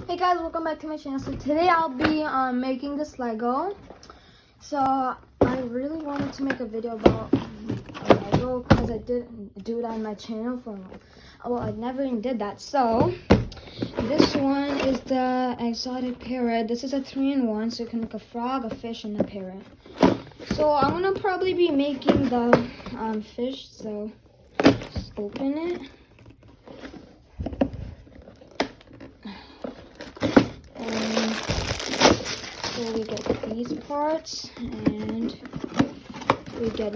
Hey guys, welcome back to my channel. So today I'll be making this Lego. So I really wanted to make a video about Lego because I didn't do it on my channel for I never even did that. So this one is the Exotic Parrot. This is a 3-in-1, so you can make a frog, a fish, and a parrot. So I'm gonna probably be making the fish. So just open it. So we get these parts, and we get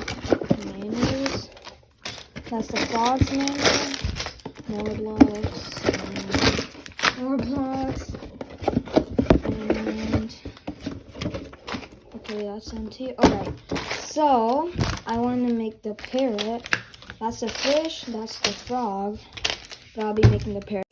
mayonnaise. That's the frog's mayonnaise. More blocks, and more blocks, and okay, that's empty. Alright, so I want to make the parrot. That's the fish, that's the frog, but I'll be making the parrot.